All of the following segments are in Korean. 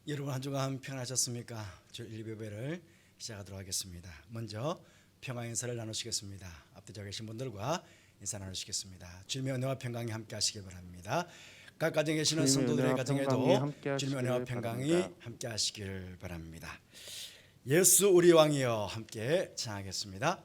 여러분 한 주간 평안하셨습니까? 주일 예배를 시작하도록 하겠습니다. 먼저 평안 인사를 나누시겠습니다. 앞뒤에 계신 분들과 인사 나누시겠습니다. 주님의 은혜와 평강이 함께 하시기 바랍니다. 각 가정에 계시는 성도들의 가정에도 주님의 은혜와 평강이 함께 하시길 바랍니다. 예수 우리 왕이여 함께 찬양하겠습니다.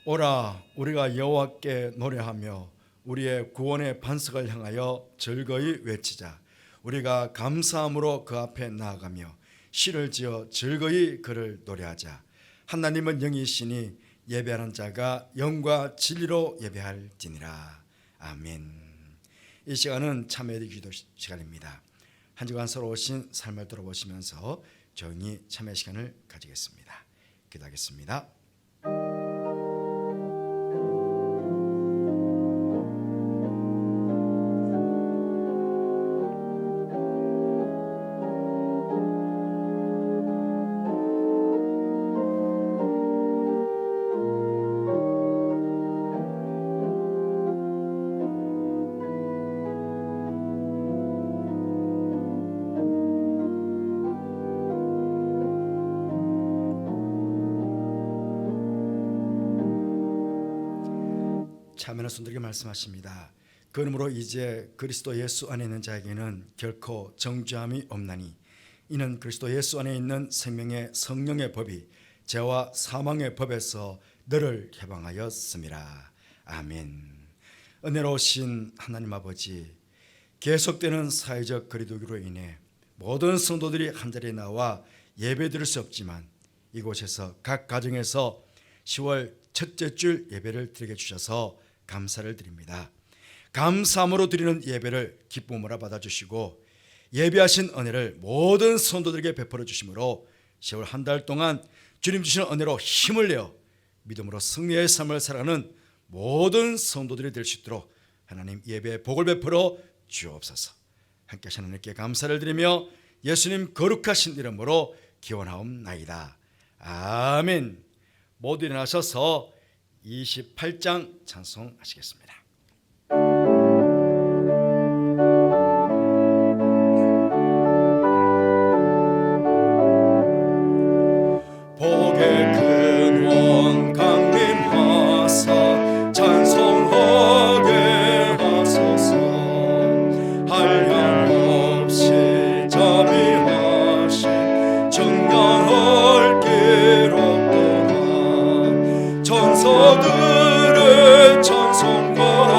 오라 우리가 여호와께 노래하며 우리의 구원의 반석을 향하여 즐거이 외치자. 우리가 감사함으로 그 앞에 나아가며 시를 지어 즐거이 그를 노래하자. 하나님은 영이시니 예배하는 자가 영과 진리로 예배할지니라. 아멘. 이 시간은 참회의 기도 시간입니다. 한 주간 서러우신 삶을 돌아보시면서 조용히 참회 시간을 가지겠습니다. 기도하겠습니다. 참회는 순들에게 말씀하십니다. 그러므로 이제 그리스도 예수 안에 있는 자에게는 결코 정죄함이 없나니 이는 그리스도 예수 안에 있는 생명의 성령의 법이 죄와 사망의 법에서 너를 해방하였음이라. 아멘. 은혜로우신 하나님 아버지, 계속되는 사회적 거리두기로 인해 모든 성도들이 한자리에 나와 예배드릴 수 없지만 이곳에서 각 가정에서 10월 첫째 줄 예배를 드리게 주셔서 감사를 드립니다. 감사함으로 드리는 예배를 기쁨으로 받아주시고 예배하신 은혜를 모든 성도들에게 베풀어 주심으로 10월 한 달 동안 주님 주시는 은혜로 힘을 내어 믿음으로 승리의 삶을 살아가는 모든 성도들이 될 수 있도록 하나님 예배의 복을 베풀어 주옵소서. 함께 하신 하나님께 감사를 드리며 예수님 거룩하신 이름으로 기원하옵나이다. 아멘. 모두 일어나셔서 28장 찬송하시겠습니다. 복의 근원 강림하사 찬송하게 하소서. 한량없이 자비하신 정량할 기록 천사들의 찬송과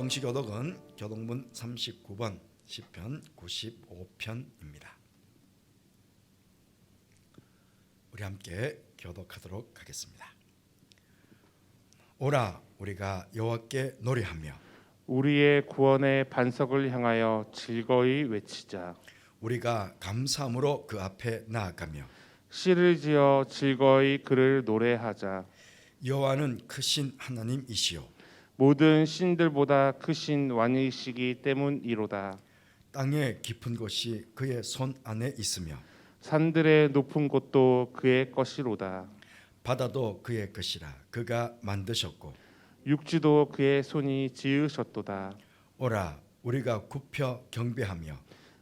성시교독은 교독문 39번 시편 95편입니다. 우리 함께 교독하도록 하겠습니다. 오라 우리가 여호와께 노래하며 우리의 구원의 반석을 향하여 즐거이 외치자. 우리가 감사함으로 그 앞에 나아가며 시를 지어 즐거이 그를 노래하자. 여호와는 크신 하나님이시요 모든 신들보다 크신 왕이시기 때문이로다. 땅의 깊은 곳이 그의 손 안에 있으며 산들의 높은 곳도 그의 것이로다. 바다도 그의 것이라 그가 만드셨고 육지도 그의 손이 지으셨도다. 오라 우리가 굽혀 경배하며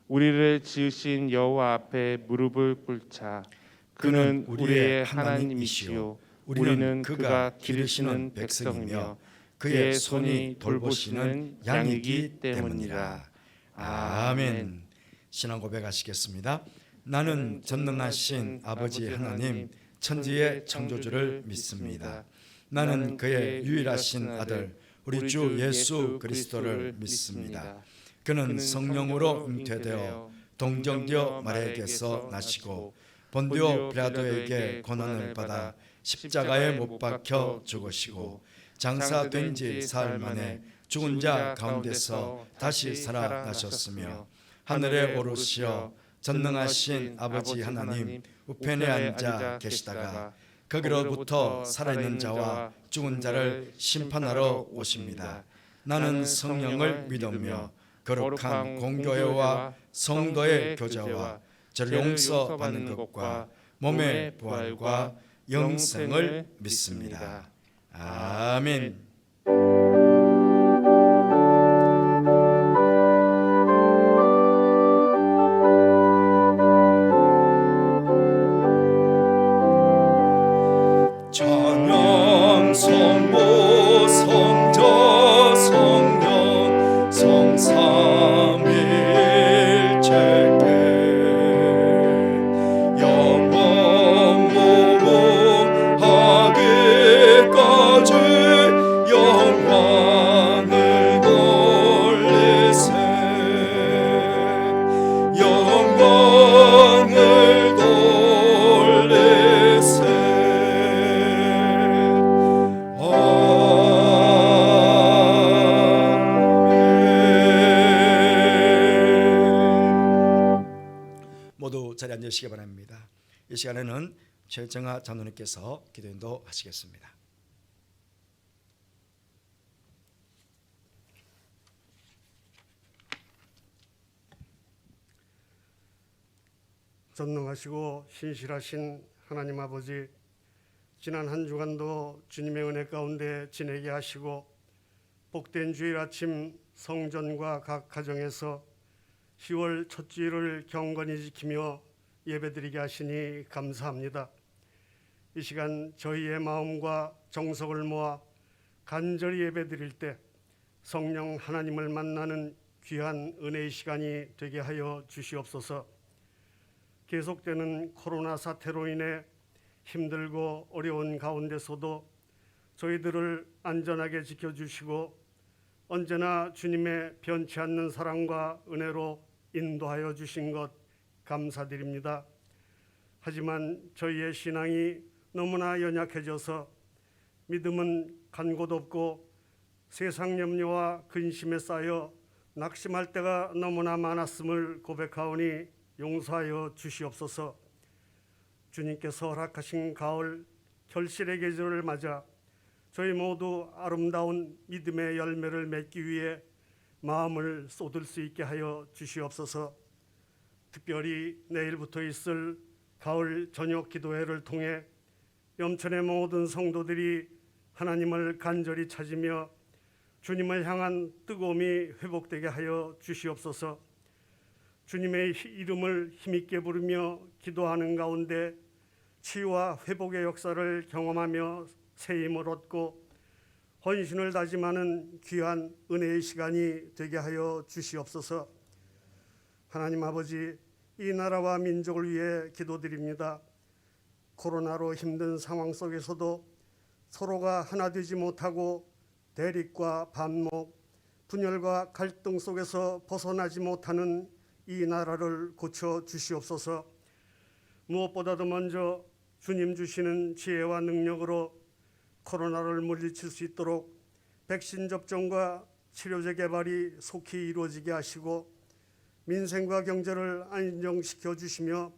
우리를 지으신 여호와 앞에 무릎을 꿇자. 그는 우리의 하나님이시요 우리는 그가 기르시는 백성이며 그의 손이 돌보시는 양이기 때문이라. 아멘. 신앙 고백하시겠습니다. 나는 전능하신 아버지 하나님 천지의 창조주를 믿습니다. 나는 그의 유일하신 아들 우리 주 예수 그리스도를 믿습니다. 그는 성령으로 잉태되어 동정녀 마리아에게서 나시고 본디오 빌라도에게 고난을 받아 십자가에 못 박혀 죽으시고 장사된 지 사흘 만에 죽은 자 가운데서 다시 살아나셨으며 하늘에 오르시어 전능하신 아버지 하나님 우편에 앉아 계시다가 거기로부터 살아있는 자와 죽은 자를 심판하러 오십니다. 나는 성령을 믿으며 거룩한 공교회와 성도의 교제와 죄를 용서 받는 것과 몸의 부활과 영생을 믿습니다. 아멘. 찬양 성모 성자 성령 성삼일체께 영원 무궁하기까지 영광을 돌리세 영광을 돌리세 모두 자리에 앉으시기 바랍니다. 이 시간에는 최정아 장로님께서 기도 인도하시겠습니다. 전능하시고 신실하신 하나님 아버지, 지난 한 주간도 주님의 은혜 가운데 지내게 하시고 복된 주일 아침 성전과 각 가정에서 10월 첫 주일을 경건히 지키며 예배드리게 하시니 감사합니다. 이 시간 저희의 마음과 정성을 모아 간절히 예배드릴 때 성령 하나님을 만나는 귀한 은혜의 시간이 되게 하여 주시옵소서. 계속되는 코로나 사태로 인해 힘들고 어려운 가운데서도 저희들을 안전하게 지켜주시고 언제나 주님의 변치 않는 사랑과 은혜로 인도하여 주신 것 감사드립니다. 하지만 저희의 신앙이 너무나 연약해져서 믿음은 간 곳 없고 세상 염려와 근심에 쌓여 낙심할 때가 너무나 많았음을 고백하오니 용서하여 주시옵소서. 주님께서 허락하신 가을 결실의 계절을 맞아 저희 모두 아름다운 믿음의 열매를 맺기 위해 마음을 쏟을 수 있게 하여 주시옵소서. 특별히 내일부터 있을 가을 저녁 기도회를 통해 염천의 모든 성도들이 하나님을 간절히 찾으며 주님을 향한 뜨거움이 회복되게 하여 주시옵소서. 주님의 이름을 힘있게 부르며 기도하는 가운데 치유와 회복의 역사를 경험하며 새 힘을 얻고 헌신을 다짐하는 귀한 은혜의 시간이 되게 하여 주시옵소서. 하나님 아버지, 이 나라와 민족을 위해 기도드립니다. 코로나로 힘든 상황 속에서도 서로가 하나 되지 못하고 대립과 반목, 분열과 갈등 속에서 벗어나지 못하는 이 나라를 고쳐 주시옵소서. 무엇보다도 먼저 주님 주시는 지혜와 능력으로 코로나를 물리칠 수 있도록 백신 접종과 치료제 개발이 속히 이루어지게 하시고 민생과 경제를 안정시켜 주시며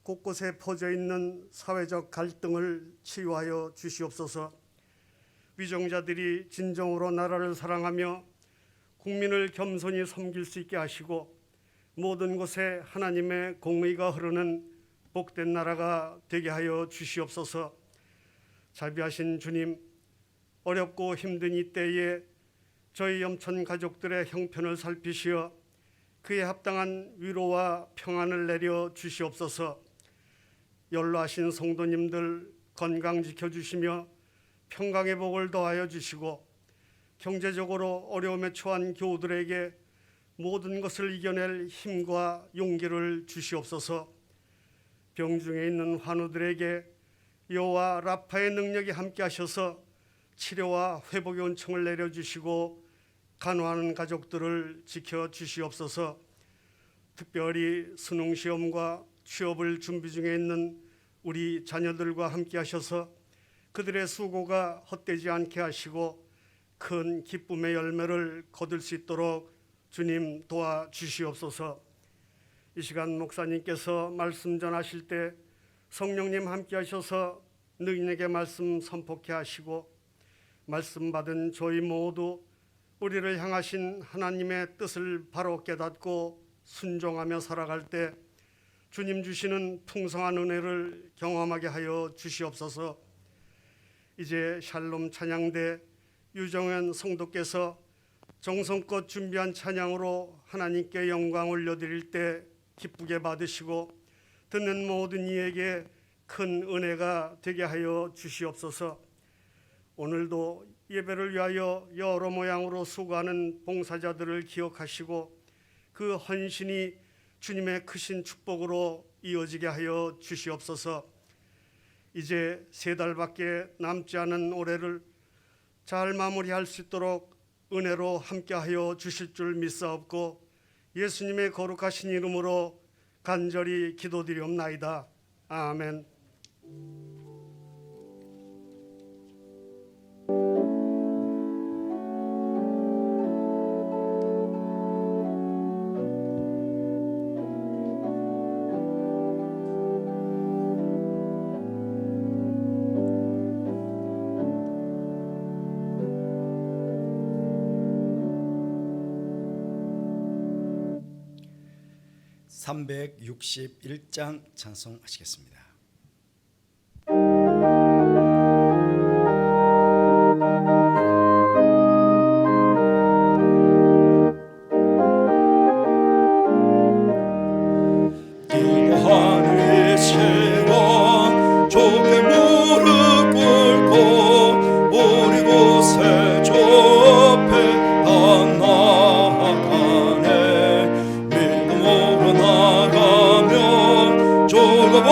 곳곳에 퍼져 있는 사회적 갈등을 치유하여 주시옵소서. 위정자들이 진정으로 나라를 사랑하며 국민을 겸손히 섬길 수 있게 하시고 모든 곳에 하나님의 공의가 흐르는 복된 나라가 되게 하여 주시옵소서. 자비하신 주님, 어렵고 힘든 이 때에 저희 염천 가족들의 형편을 살피시어 그에 합당한 위로와 평안을 내려 주시옵소서. 연로하신 성도님들 건강 지켜주시며 평강의 복을 더하여 주시고 경제적으로 어려움에 처한 교우들에게 모든 것을 이겨낼 힘과 용기를 주시옵소서. 병중에 있는 환우들에게 여호와 라파의 능력이 함께 하셔서 치료와 회복의 은총을 내려주시고 간호하는 가족들을 지켜주시옵소서. 특별히 수능시험과 취업을 준비 중에 있는 우리 자녀들과 함께 하셔서 그들의 수고가 헛되지 않게 하시고 큰 기쁨의 열매를 거둘 수 있도록 주님 도와주시옵소서. 이 시간 목사님께서 말씀 전하실 때 성령님 함께 하셔서 너희에게 말씀 선포케 하시고 말씀 받은 저희 모두 우리를 향하신 하나님의 뜻을 바로 깨닫고 순종하며 살아갈 때 주님 주시는 풍성한 은혜를 경험하게 하여 주시옵소서. 이제 샬롬 찬양대 유정현 성도께서 정성껏 준비한 찬양으로 하나님께 영광 올려드릴 때 기쁘게 받으시고 듣는 모든 이에게 큰 은혜가 되게 하여 주시옵소서. 오늘도 예배를 위하여 여러 모양으로 수고하는 봉사자들을 기억하시고 그 헌신이 주님의 크신 축복으로 이어지게 하여 주시옵소서. 이제 3달밖에 남지 않은 올해를 잘 마무리할 수 있도록 은혜로 함께하여 주실 줄 믿사옵고 예수님의 거룩하신 이름으로 간절히 기도드리옵나이다. 아멘. (361장) 찬송하시겠습니다. 하늘의 시간 좁게 무릎 꿇고 우리 곳에 좁혀 나아가네. 믿음으로 나가면 조금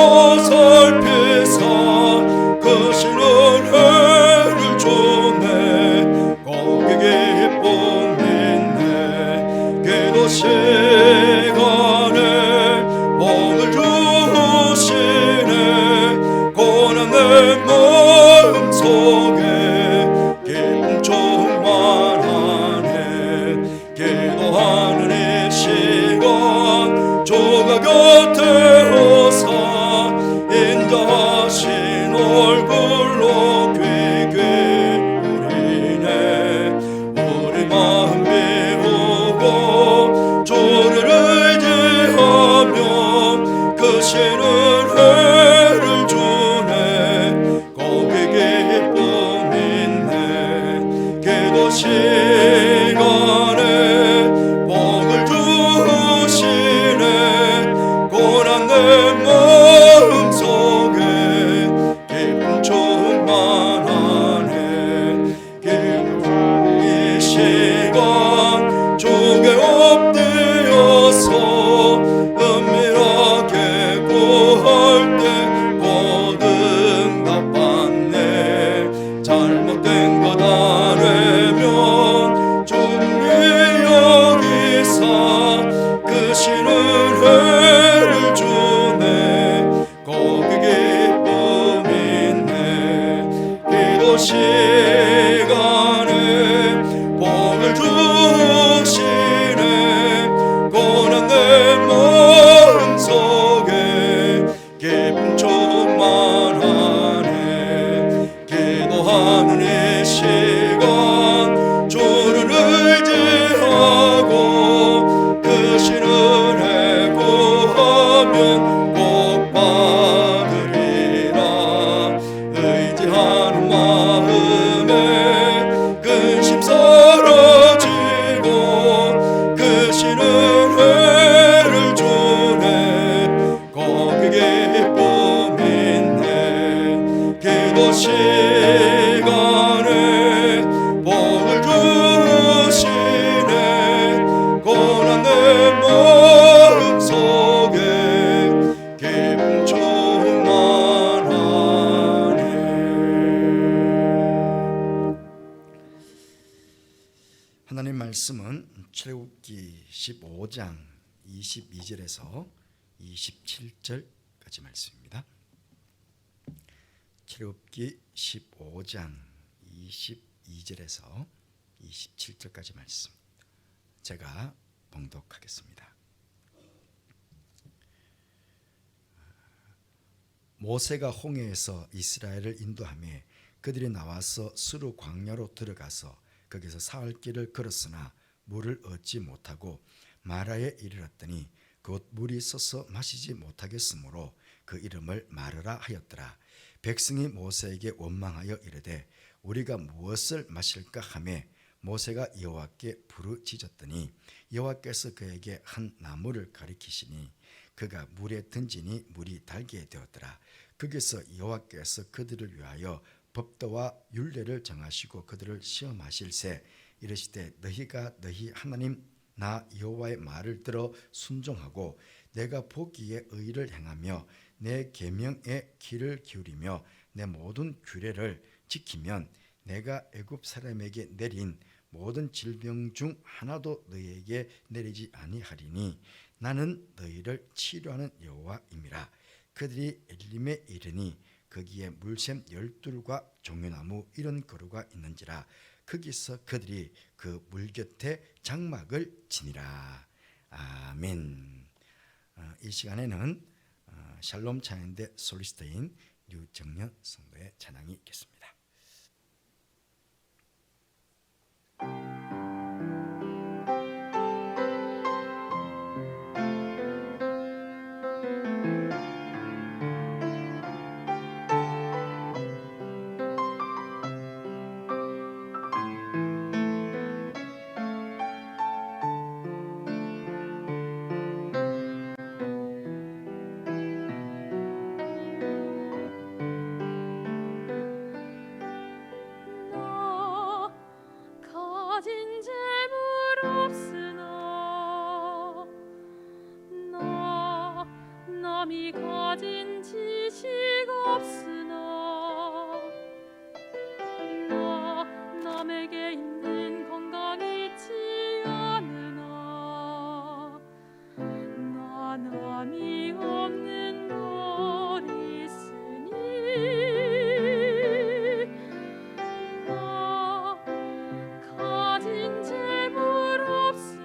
시간에 복을 주시네. 고난 내 마음속에 기쁨 충만하네. 기도하는 이 시간 주를 의지하고 그 신을 구하면 꼭 받으리라. 의지하는 마음에 근심 사라지고 그 신은 해를 주네. 거기 기쁨 있네. 기도 시간에 복을 주시네. 고난 내 마음속에 기쁨 충만하네. 하나님 말씀은 출애굽기 15장 22절에서 27절까지 말씀입니다. 출애굽기 15장 22절에서 27절까지 말씀 제가 봉독하겠습니다. 모세가 홍해에서 이스라엘을 인도하며 그들이 나와서 수르 광야로 들어가서 거기서 사흘 길을 걸었으나 물을 얻지 못하고 마라에 이르렀더니 곧 물이 있어서 마시지 못하겠으므로 그 이름을 마르라 하였더라. 백성이 모세에게 원망하여 이르되 우리가 무엇을 마실까 하매 모세가 여호와께 부르짖었더니 여호와께서 그에게 한 나무를 가리키시니 그가 물에 던지니 물이 달게 되었더라. 거기서 여호와께서 그들을 위하여 법도와 율례를 정하시고 그들을 시험하실세 이르시되 너희가 너희 하나님 나 여호와의 말을 들어 순종하고 내가 보기에 의를 행하며 내 계명에 귀를 기울이며 내 모든 규례를 지키면 내가 애굽 사람에게 내린 모든 질병 중 하나도 너희에게 내리지 아니하리니 나는 너희를 치료하는 여호와임이라. 그들이 엘림에 이르니 거기에 물샘 12과 종려나무 70그루가 있는지라. 거기서 그들이 그 물 곁에 장막을 지니라. 아멘. 이 시간에는 샬롬 찬양대 솔리스트인 류정년 성도의 찬양이 있겠습니다. 가진 재물 없으나 남이 가진 지식 없으나 남에게 있는 건강 있지 않으나 나 남이 없는 것 있으니 가진 재물 없으나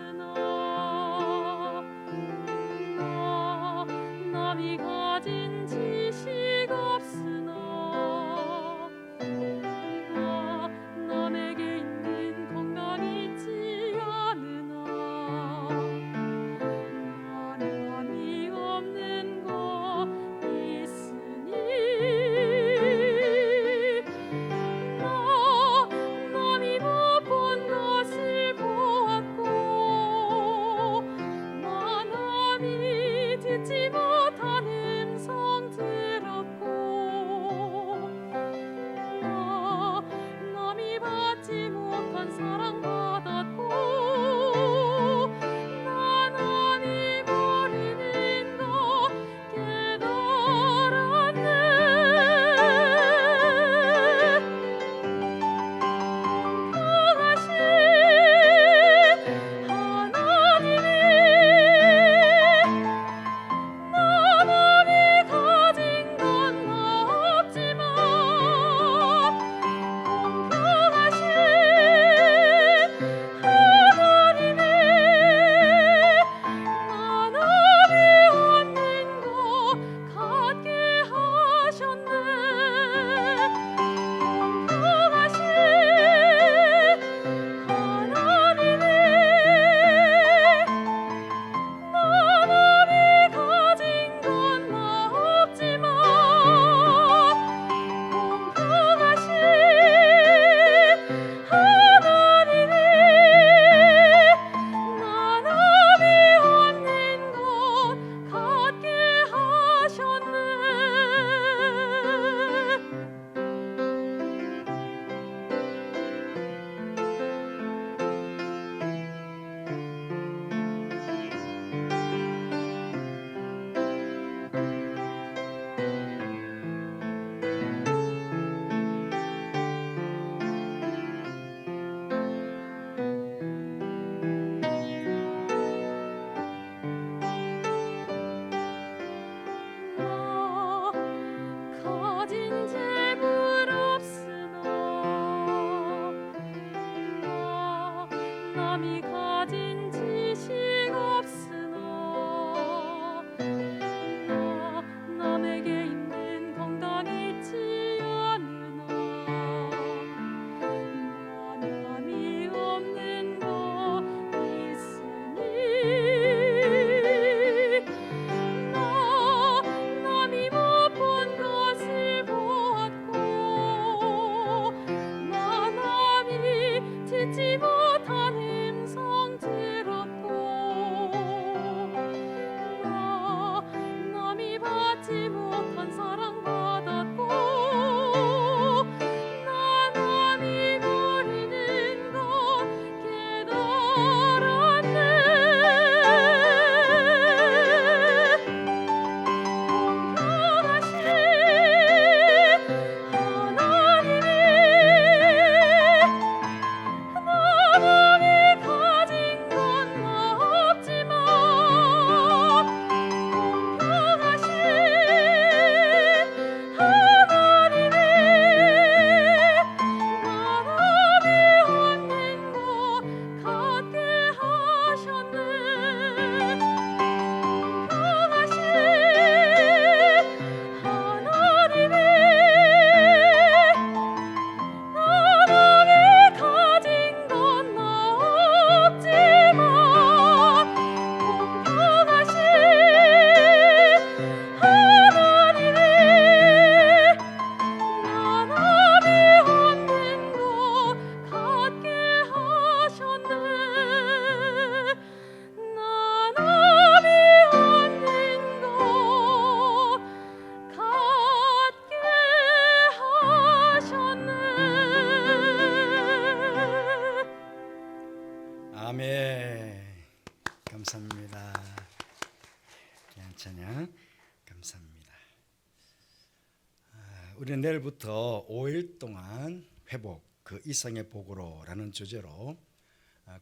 우리는 내일부터 5일 동안 회복 그 이상의 복으로라는 주제로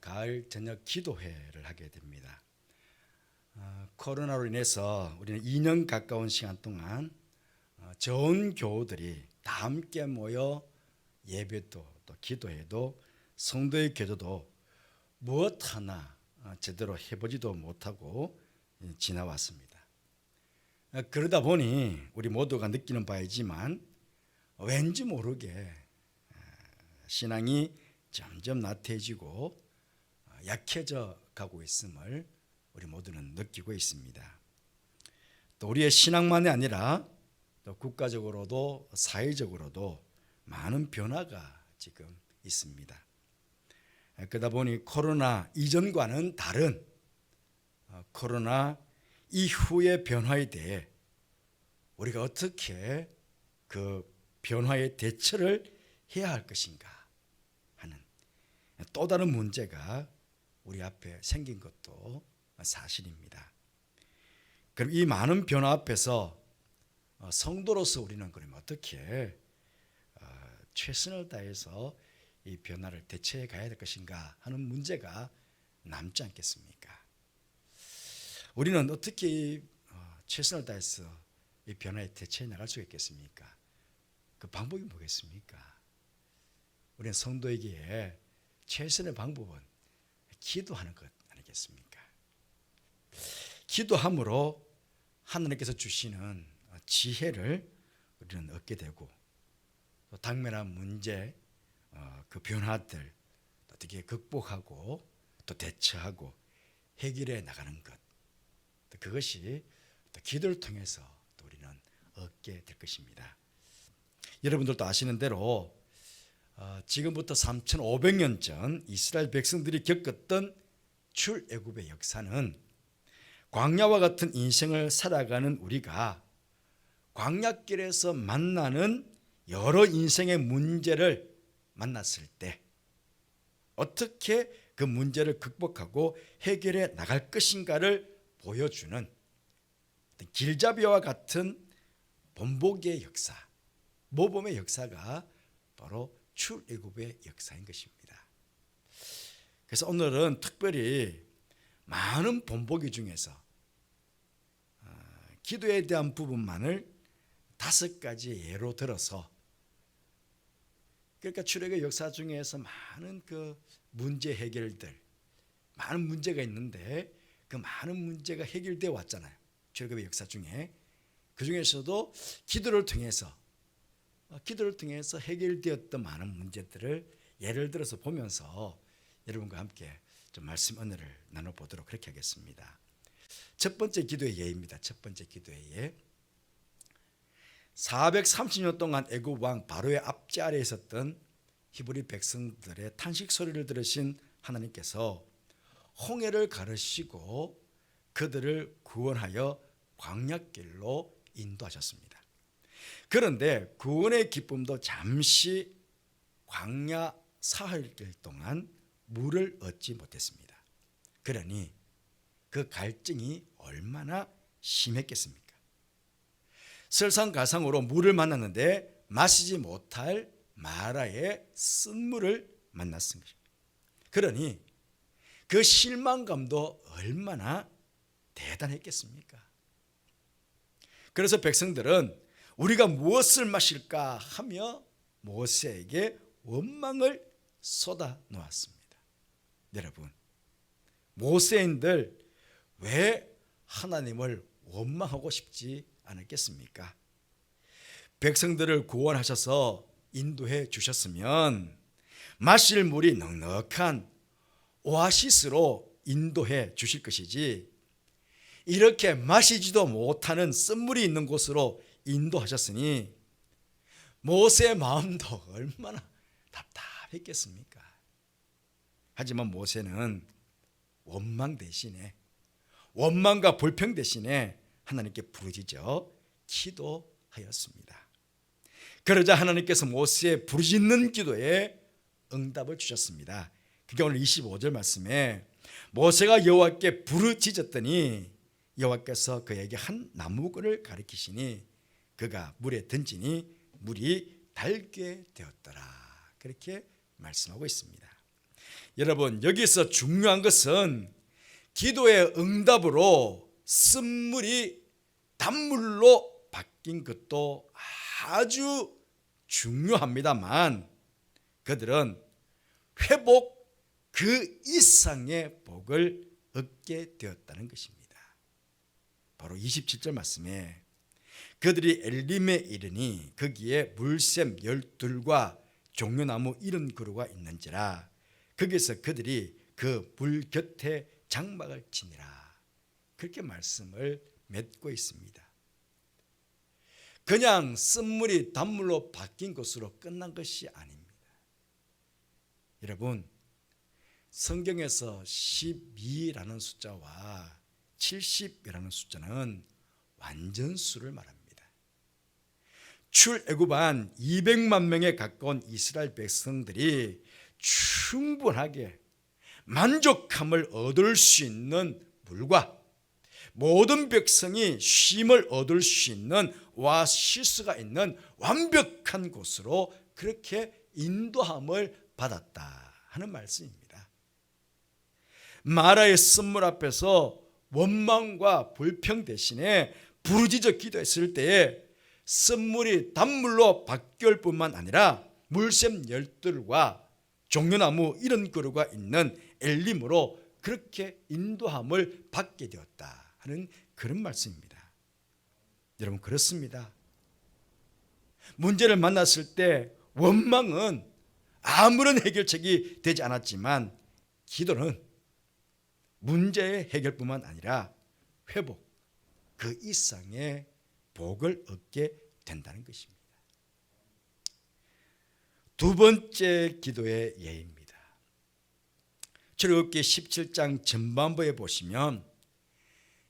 가을 저녁 기도회를 하게 됩니다. 코로나로 인해서 우리는 2년 가까운 시간 동안 좋은 교우들이 다 함께 모여 예배도 또 기도회도 성도의 기도도 무엇 하나 제대로 해보지도 못하고 지나왔습니다. 그러다 보니 우리 모두가 느끼는 바이지만 왠지 모르게 신앙이 점점 나태해지고 약해져 가고 있음을 우리 모두는 느끼고 있습니다. 또 우리의 신앙만이 아니라 또 국가적으로도 사회적으로도 많은 변화가 지금 있습니다. 그러다 보니 코로나 이전과는 다른 코로나 이후의 변화에 대해 우리가 어떻게 그 변화에 대처를 해야 할 것인가 하는 또 다른 문제가 우리 앞에 생긴 것도 사실입니다. 그럼 이 많은 변화 앞에서 성도로서 우리는 그러면 어떻게 최선을 다해서 이 변화를 대처해 가야 될 것인가 하는 문제가 남지 않겠습니까? 우리는 어떻게 최선을 다해서 이 변화에 대처해 나갈 수 있겠습니까? 그 방법이 뭐겠습니까? 우리는 성도에게 최선의 방법은 기도하는 것 아니겠습니까? 기도함으로 하나님께서 주시는 지혜를 우리는 얻게 되고 또 당면한 문제, 그 변화들 어떻게 극복하고 또 대처하고 해결해 나가는 것, 그것이 또 기도를 통해서 또 우리는 얻게 될 것입니다. 여러분들도 아시는 대로 지금부터 3,500년 전 이스라엘 백성들이 겪었던 출애굽의 역사는 광야와 같은 인생을 살아가는 우리가 광야길에서 만나는 여러 인생의 문제를 만났을 때 어떻게 그 문제를 극복하고 해결해 나갈 것인가를 보여주는 길잡이와 같은 본보기의 역사, 모범의 역사가 바로 출애굽의 역사인 것입니다. 그래서 오늘은 특별히 많은 본보기 중에서 기도에 대한 부분만을 5가지 예로 들어서, 그러니까 출애굽의 역사 중에서 많은 그 문제 해결들, 많은 문제가 있는데 그 많은 문제가 해결되어 왔잖아요. 출애굽의 역사 중에 그 중에서도 기도를 통해서 해결되었던 많은 문제들을 예를 들어서 보면서 여러분과 함께 좀 말씀 은혜를 나눠보도록 그렇게 하겠습니다. 첫 번째 기도의 예입니다. 첫 번째 기도의 예. 430년 동안 애굽 왕 바로의 앞자리에 있었던 히브리 백성들의 탄식 소리를 들으신 하나님께서 홍해를 가르시고 그들을 구원하여 광야길로 인도하셨습니다. 그런데 구원의 기쁨도 잠시 광야 사흘길 동안 물을 얻지 못했습니다. 그러니 그 갈증이 얼마나 심했겠습니까? 설상가상으로 물을 만났는데 마시지 못할 마라의 쓴물을 만났은 것입니다. 그러니 그 실망감도 얼마나 대단했겠습니까? 그래서 백성들은 우리가 무엇을 마실까 하며 모세에게 원망을 쏟아 놓았습니다. 여러분, 모세인들 왜 하나님을 원망하고 싶지 않았겠습니까? 백성들을 구원하셔서 인도해 주셨으면 마실 물이 넉넉한 오아시스로 인도해 주실 것이지 이렇게 마시지도 못하는 쓴물이 있는 곳으로 인도하셨으니 모세의 마음도 얼마나 답답했겠습니까? 하지만 모세는 원망 대신에, 원망과 불평 대신에 하나님께 부르짖어 기도하였습니다. 그러자 하나님께서 모세의 부르짖는 기도에 응답을 주셨습니다. 그게 오늘 25절 말씀에 모세가 여호와께 부르짖었더니 여호와께서 그에게 한 나무꾼을 가리키시니 그가 물에 던지니 물이 달게 되었더라. 그렇게 말씀하고 있습니다. 여러분, 여기서 중요한 것은 기도의 응답으로 쓴물이 단물로 바뀐 것도 아주 중요합니다만 그들은 회복 그 이상의 복을 얻게 되었다는 것입니다. 바로 27절 말씀에 그들이 엘림에 이르니 거기에 물샘 12과 종려나무 70그루가 있는지라 거기서 그들이 그 물 곁에 장막을 치니라. 그렇게 말씀을 맺고 있습니다. 그냥 쓴물이 단물로 바뀐 것으로 끝난 것이 아닙니다. 여러분, 성경에서 12라는 숫자와 70이라는 숫자는 완전수를 말합니다. 출애굽한 200만 명에 가까운 이스라엘 백성들이 충분하게 만족함을 얻을 수 있는 물과 모든 백성이 쉼을 얻을 수 있는 오아시스가 있는 완벽한 곳으로 그렇게 인도함을 받았다 하는 말씀입니다. 마라의 쓴물 앞에서 원망과 불평 대신에 부르짖어 기도했을 때에 쓴물이 단물로 바뀔 뿐만 아니라 물샘 12들과 종려나무 70그루가 있는 엘림으로 그렇게 인도함을 받게 되었다 하는 그런 말씀입니다. 여러분, 그렇습니다. 문제를 만났을 때 원망은 아무런 해결책이 되지 않았지만 기도는 문제의 해결뿐만 아니라 회복 그 이상의 복을 얻게 된다는 것입니다. 두 번째 기도의 예입니다. 출애굽기 17장 전반부에 보시면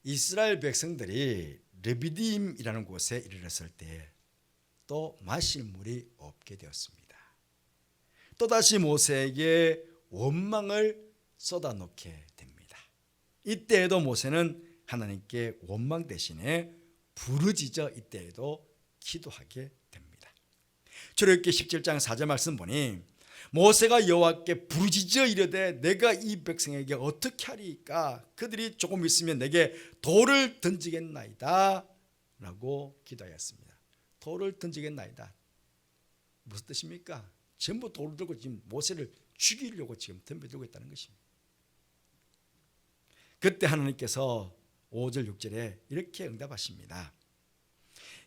이스라엘 백성들이 르비딤이라는 곳에 이르렀을 때 또 마실 물이 없게 되었습니다. 또다시 모세에게 원망을 쏟아놓게 됩니다. 이때에도 모세는 하나님께 원망 대신에 부르짖어 이때에도 기도하게 됩니다. 출애굽기 17장 4절 말씀 보니 모세가 여호와께 부르짖어 이르되 내가 이 백성에게 어떻게 하리까? 그들이 조금 있으면 내게 돌을 던지겠나이다 라고 기도하였습니다. 돌을 던지겠나이다. 무슨 뜻입니까? 전부 돌을 들고 지금 모세를 죽이려고 지금 덤벼들고 있다는 것입니다. 그때 하나님께서 5절 6절에 이렇게 응답하십니다.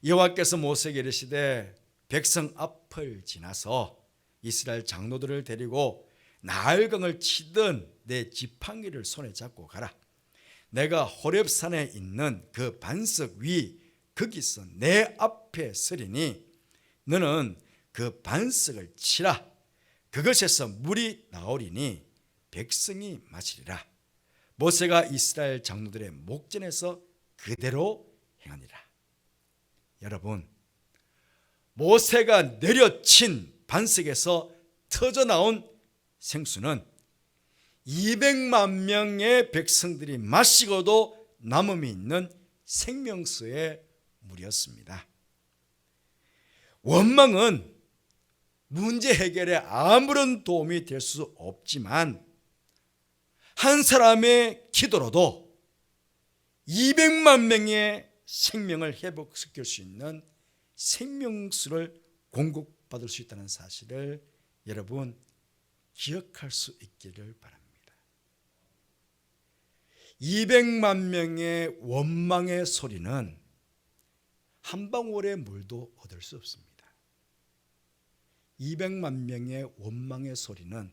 여호와께서 모세에게 이르시되 백성 앞을 지나서 이스라엘 장로들을 데리고 나일강을 치던 내 지팡이를 손에 잡고 가라. 내가 호렙산에 있는 그 반석 위 거기서 내 앞에 서리니 너는 그 반석을 치라. 그것에서 물이 나오리니 백성이 마시리라. 모세가 이스라엘 장로들의 목전에서 그대로 행하니라. 여러분, 모세가 내려친 반석에서 터져나온 생수는 200만 명의 백성들이 마시고도 남음이 있는 생명수의 물이었습니다. 원망은 문제 해결에 아무런 도움이 될 수 없지만 한 사람의 기도로도 200만 명의 생명을 회복시킬 수 있는 생명수를 공급받을 수 있다는 사실을 여러분 기억할 수 있기를 바랍니다. 200만 명의 원망의 소리는 한 방울의 물도 얻을 수 없습니다. 200만 명의 원망의 소리는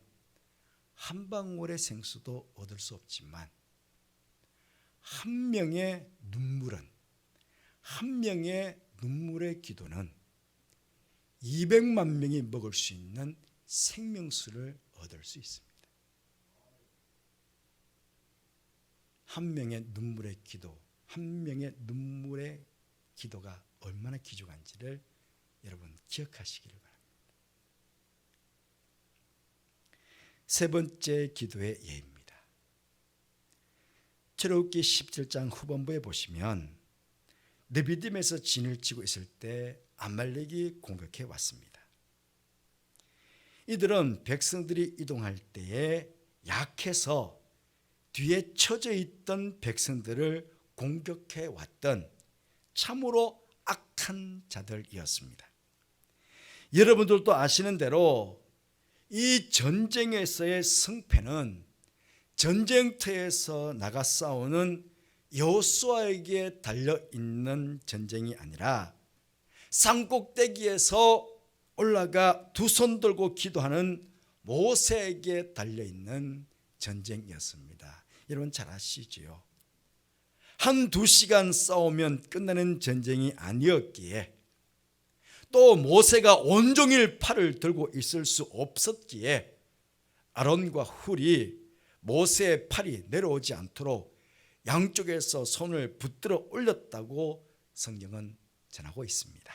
한 방울의 생수도 얻을 수 없지만 한 명의 눈물은, 한 명의 눈물의 기도는 200만 명이 먹을 수 있는 생명수를 얻을 수 있습니다. 한 명의 눈물의 기도, 한 명의 눈물의 기도가 얼마나 귀중한지를 여러분 기억하시기를 바랍니다. 세 번째 기도의 예입니다. 출애굽기 17장 후반부에 보시면 르비딤에서 진을 치고 있을 때 아말렉이 공격해 왔습니다. 이들은 백성들이 이동할 때에 약해서 뒤에 처져 있던 백성들을 공격해 왔던 참으로 악한 자들이었습니다. 여러분들도 아시는 대로 이 전쟁에서의 승패는 전쟁터에서 나가 싸우는 여호수아에게 달려있는 전쟁이 아니라 산꼭대기에서 올라가 두 손 들고 기도하는 모세에게 달려있는 전쟁이었습니다. 여러분 잘 아시지요? 한두 시간 싸우면 끝나는 전쟁이 아니었기에 또 모세가 온종일 팔을 들고 있을 수 없었기에 아론과 훌이 모세의 팔이 내려오지 않도록 양쪽에서 손을 붙들어 올렸다고 성경은 전하고 있습니다.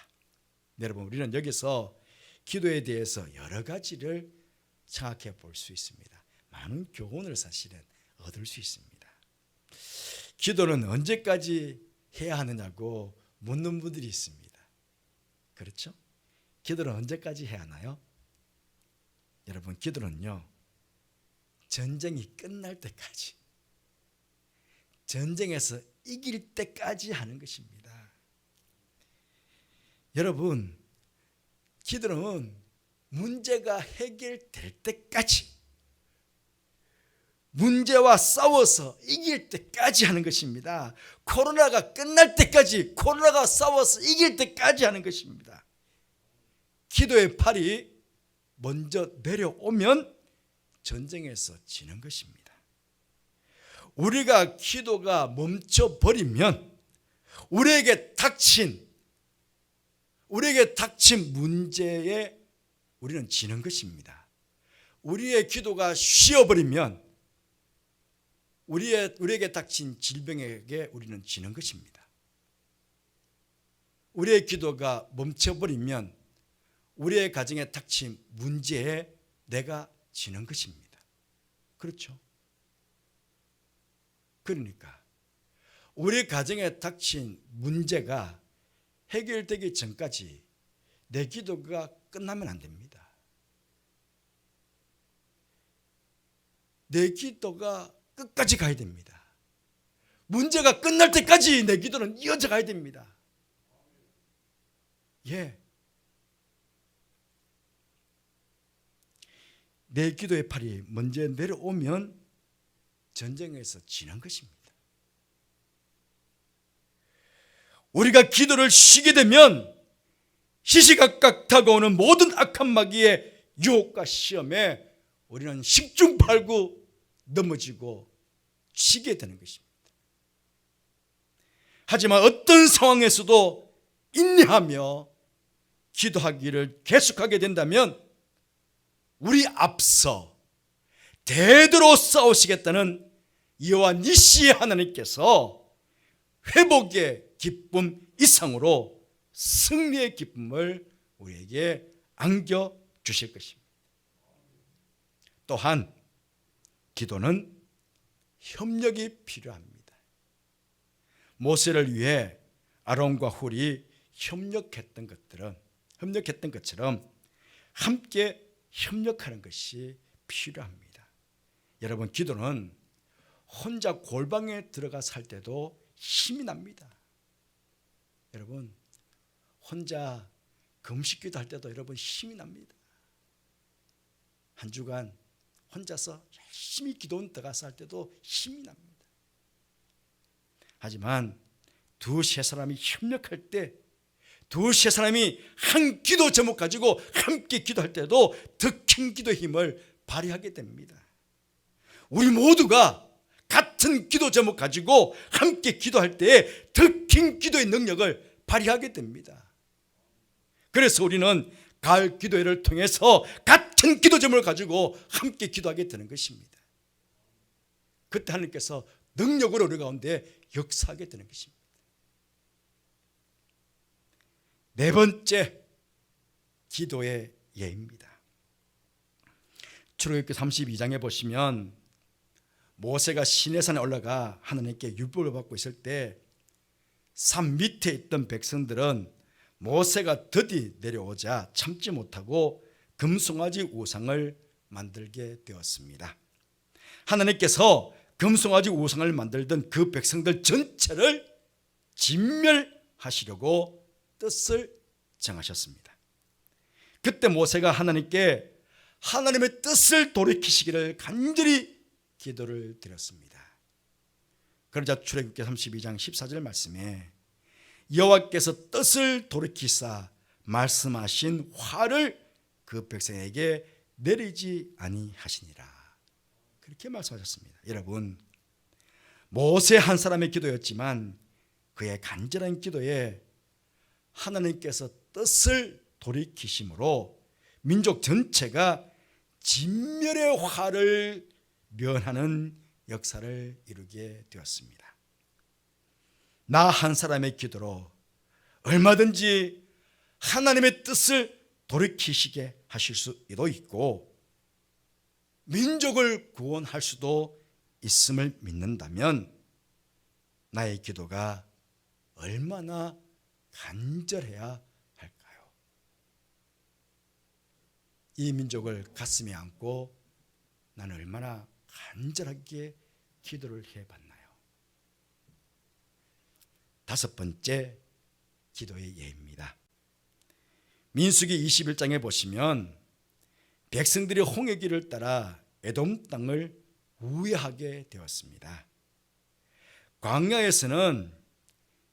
여러분, 우리는 여기서 기도에 대해서 여러 가지를 생각해 볼 수 있습니다. 많은 교훈을 사실은 얻을 수 있습니다. 기도는 언제까지 해야 하느냐고 묻는 분들이 있습니다. 그렇죠? 기도는 언제까지 해야 하나요? 여러분, 기도는요, 전쟁이 끝날 때까지, 전쟁에서 이길 때까지 하는 것입니다. 여러분, 기도는 문제가 해결될 때까지, 문제와 싸워서 이길 때까지 하는 것입니다. 코로나가 끝날 때까지, 코로나가 싸워서 이길 때까지 하는 것입니다. 기도의 팔이 먼저 내려오면 전쟁에서 지는 것입니다. 우리가 기도가 멈춰버리면 우리에게 닥친 문제에 우리는 지는 것입니다. 우리의 기도가 쉬어버리면 우리에게 닥친 질병에게 우리는 지는 것입니다. 우리의 기도가 멈춰버리면 우리의 가정에 닥친 문제에 내가 지는 것입니다. 그렇죠? 그러니까 우리 가정에 닥친 문제가 해결되기 전까지 내 기도가 끝나면 안 됩니다. 내 기도가 끝까지 가야 됩니다. 문제가 끝날 때까지 내 기도는 이어져 가야 됩니다. 예. 내 기도의 팔이 먼저 내려오면 전쟁에서 지는 것입니다. 우리가 기도를 쉬게 되면 시시각각 다가오는 모든 악한 마귀의 유혹과 시험에 우리는 십중팔구 넘어지고 쉬게 되는 것입니다. 하지만 어떤 상황에서도 인내하며 기도하기를 계속하게 된다면 우리 앞서 대대로 싸우시겠다는 여호와 니시의 하나님께서 회복의 기쁨 이상으로 승리의 기쁨을 우리에게 안겨주실 것입니다. 또한 기도는 협력이 필요합니다. 모세를 위해 아론과 훌이 협력했던 것처럼 함께 협력하는 것이 필요합니다. 여러분, 기도는 혼자 골방에 들어가 살 때도 힘이 납니다. 여러분, 혼자 금식기도 할 때도 여러분 힘이 납니다. 한 주간 혼자서 열심히 기도원 들어가서 할 때도 힘이 납니다. 하지만 두세 사람이 협력할 때, 두세 사람이 한 기도 제목 가지고 함께 기도할 때도 더 큰 기도의 힘을 발휘하게 됩니다. 우리 모두가 같은 기도 제목 가지고 함께 기도할 때에 더 큰 기도의 능력을 발휘하게 됩니다. 그래서 우리는 가을 기도회를 통해서 같은 기도 제목을 가지고 함께 기도하게 되는 것입니다. 그때 하나님께서 능력으로 우리 가운데 역사하게 되는 것입니다. 네 번째, 기도의 예입니다. 출애굽기 32장에 보시면 모세가 시내산에 올라가 하나님께 율법을 받고 있을 때 산 밑에 있던 백성들은 모세가 드디 내려오자 참지 못하고 금송아지 우상을 만들게 되었습니다. 하나님께서 금송아지 우상을 만들던 그 백성들 전체를 진멸하시려고 뜻을 정하셨습니다. 그때 모세가 하나님께 하나님의 뜻을 돌이키시기를 간절히 기도를 드렸습니다. 그러자 출애굽기 32장 14절 말씀에 여호와께서 뜻을 돌이키사 말씀하신 화를 그 백성에게 내리지 아니하시니라, 그렇게 말씀하셨습니다. 여러분, 모세 한 사람의 기도였지만 그의 간절한 기도에 하나님께서 뜻을 돌이키심으로 민족 전체가 진멸의 화를 면하는 역사를 이루게 되었습니다. 나 한 사람의 기도로 얼마든지 하나님의 뜻을 돌이키시게 하실 수도 있고 민족을 구원할 수도 있음을 믿는다면 나의 기도가 얼마나 간절해야 할까요? 이 민족을 가슴에 안고 나는 얼마나 간절하게 기도를 해봤나요? 다섯 번째 기도의 예입니다. 민수기 21장에 보시면 백성들이 홍해길을 따라 에돔 땅을 우회하게 되었습니다. 광야에서는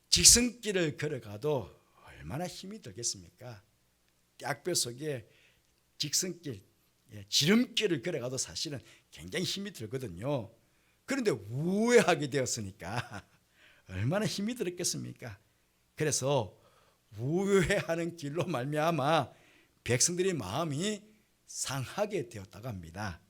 직선길을 걸어가도 얼마나 힘이 들겠습니까? 뙧뼈 속에 직선길, 지름길을 걸어가도 사실은 굉장히 힘이 들거든요. 그런데 우회하게 되었으니까 얼마나 힘이 들었겠습니까? 그래서 우회하는 길로 말미암아 백성들의 마음이 상하게 되었다고 합니다.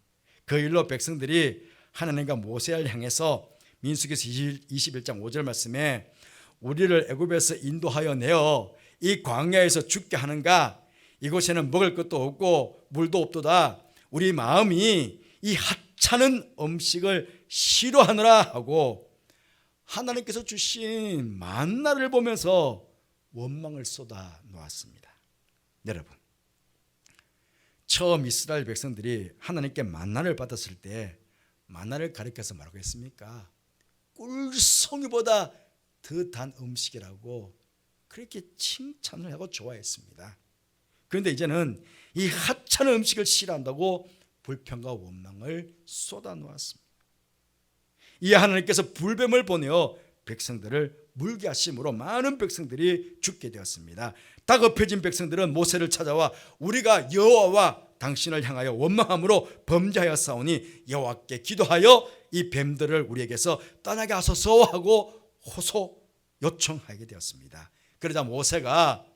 그 일로 백성들이 하나님과 모세를 향해서 민수기서 21장 5절 말씀에 우리를 애굽에서 인도하여 내어 이 광야에서 죽게 하는가? 이곳에는 먹을 것도 없고 물도 없도다. 우리 마음이 이 하찮은 음식을 싫어하느라 하고 하나님께서 주신 만나를 보면서 원망을 쏟아 놓았습니다. 여러분, 처음 이스라엘 백성들이 하나님께 만나를 받았을 때 만나를 가리켜서 뭐라고 했습니까? 꿀송이보다 더 단 음식이라고 그렇게 칭찬을 하고 좋아했습니다. 그런데 이제는 이 하찮은 음식을 싫어한다고 불평과 원망을 쏟아 놓았습니다. 이에 하나님께서 불뱀을 보내어 백성들을 물게 하심으로 많은 백성들이 죽게 되었습니다. 다급해진 백성들은 모세를 찾아와 우리가 여호와와 당신을 향하여 원망함으로 범죄하였사오니 여호와께 기도하여 이 뱀들을 우리에게서 떠나게 하소서 하고 호소 요청하게 되었습니다. 그러자 모세가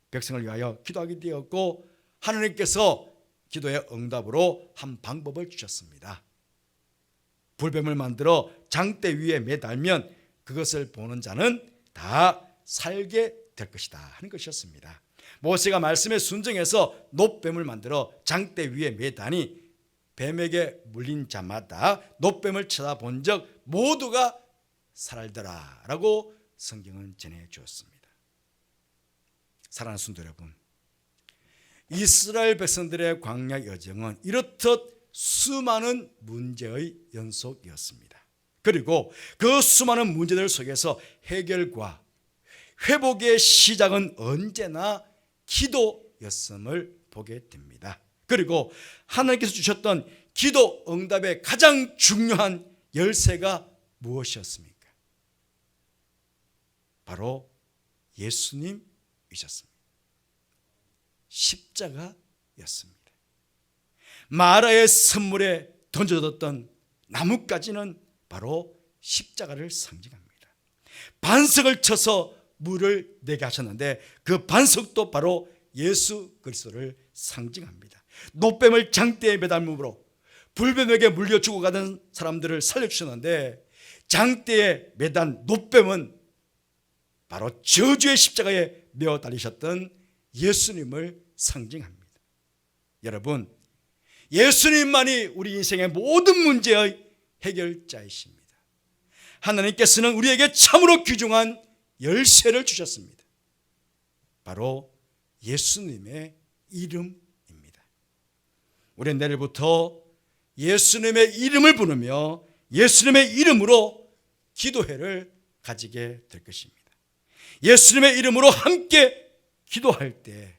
백성을 위하여 기도하게 되었고 하나님께서 기도의 응답으로 한 방법을 주셨습니다. 불뱀을 만들어 장대 위에 매달면 그것을 보는 자는 다 살게 될 것이다 하는 것이었습니다. 모세가 말씀에 순종해서 놋뱀을 만들어 장대 위에 매다니 뱀에게 물린 자마다 놋뱀을 쳐다본 적 모두가 살더라 라고 성경은 전해주었습니다. 사랑하는 성도 여러분, 이스라엘 백성들의 광야 여정은 이렇듯 수많은 문제의 연속이었습니다. 그리고 그 수많은 문제들 속에서 해결과 회복의 시작은 언제나 기도였음을 보게 됩니다. 그리고 하나님께서 주셨던 기도 응답의 가장 중요한 열쇠가 무엇이었습니까? 바로 예수님이셨습니다. 십자가였습니다. 마라의 선물에 던져졌던 나뭇가지는 바로 십자가를 상징합니다. 반석을 쳐서 물을 내게 하셨는데 그 반석도 바로 예수 그리스도를 상징합니다. 놋뱀을 장대에 매달므로 불뱀에게 물려 죽어가던 사람들을 살려주셨는데 장대에 매단 놋뱀은 바로 저주의 십자가에 매어 달리셨던 예수님을 상징합니다. 여러분, 예수님만이 우리 인생의 모든 문제의 해결자이십니다. 하나님께서는 우리에게 참으로 귀중한 열쇠를 주셨습니다. 바로 예수님의 이름입니다. 우리는 내일부터 예수님의 이름을 부르며 예수님의 이름으로 기도회를 가지게 될 것입니다. 예수님의 이름으로 함께 기도할 때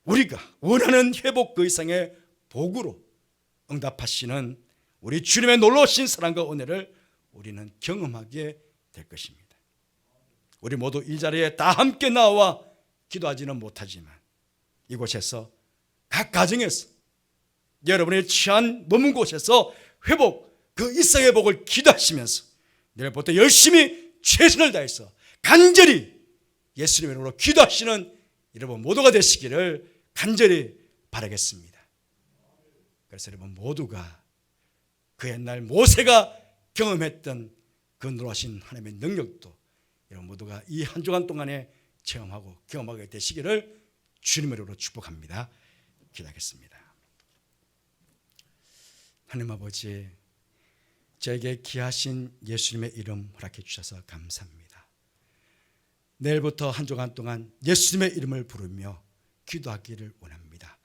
우리가 원하는 회복 그 이상의 복으로 응답하시는 우리 주님의 놀라우신 사랑과 은혜를 우리는 경험하게 될 것입니다. 우리 모두 이 자리에 다 함께 나와 기도하지는 못하지만 이곳에서 각 가정에서 여러분의 취한 머문 곳에서 회복 그 일상의 복을 기도하시면서 내일부터 열심히 최선을 다해서 간절히 예수님의 이름으로 기도하시는 여러분 모두가 되시기를 간절히 바라겠습니다. 그래서 여러분 모두가 그 옛날 모세가 경험했던 그 놀라신 하나님의 능력도 여러분 모두가 이 한 주간 동안에 체험하고 경험하게 되시기를 주님의 이름으로 축복합니다. 기도하겠습니다. 하나님 아버지, 저에게 귀하신 예수님의 이름 허락해 주셔서 감사합니다. 내일부터 한 주간 동안 예수님의 이름을 부르며 기도하기를 원합니다.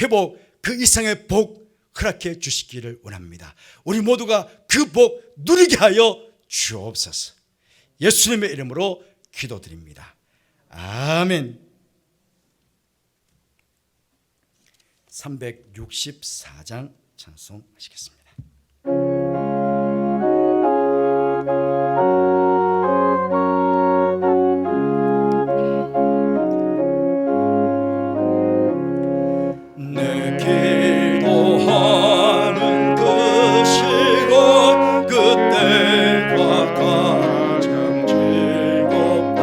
회복 그 이상의 복 허락해 주시기를 원합니다. 우리 모두가 그 복 누리게 하여 주옵소서. 예수님의 이름으로 기도드립니다. 아멘. 364장 찬송하시겠습니다. 내 기도하는 그 시간 그때가 가장 즐겁다.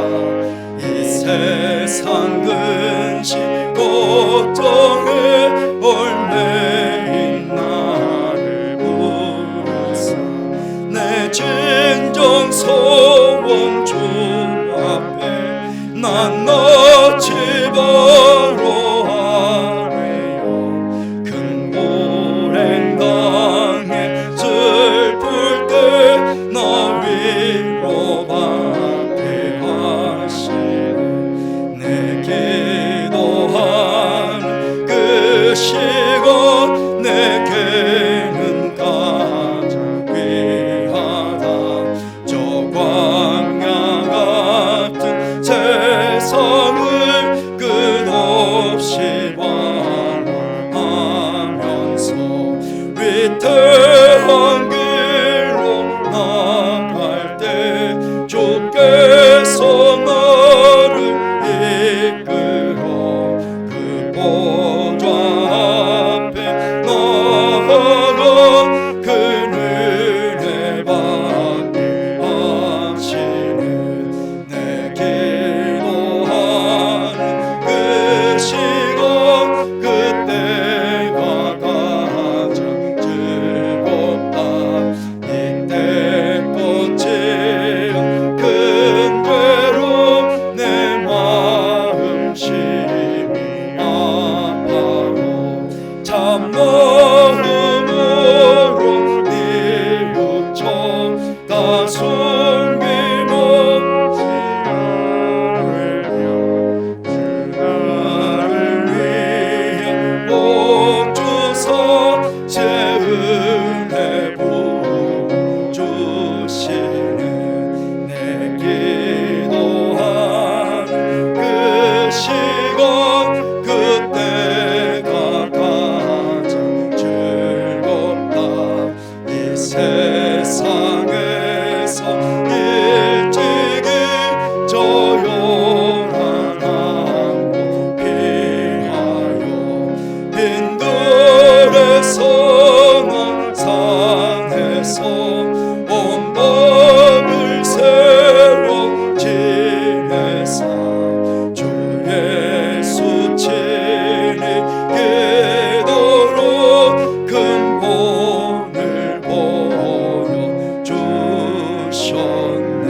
이 세상 근심 걱정에 얽매인 나를 부르사 내 진정 소원 주 앞에 난 너치 바로 아래요. 큰 고행 당해 슬플 때 나 위로받게 하시네. 내 기도하는 그 시간 내게는 가장 귀하다. 저 광야 같은 세상을 끝없이 방황하면서 위태한 길로 나갈 때 주께서 나를 이끌어 그 보좌 앞에 나아가 그 은혜 받게 하시네. 내 기도하는 그 시간 그때가 가장 즐겁다. 이때 꽃이 큰 죄로 내 마음 심히 아파도 참 마음으로 뉘우쳐 다 숨김없이 나를 위해 복 주사 제 은혜 부어주시네. 내 기도하는 그 시간 그때가 가장 즐겁다. 이 세상에서 일찍이 저 요란한 곳 피하여 빈들에서 난 산에서 온 밤을 새워 지내사 주 예수 친히 기도로 큰 본을 보여주셨네.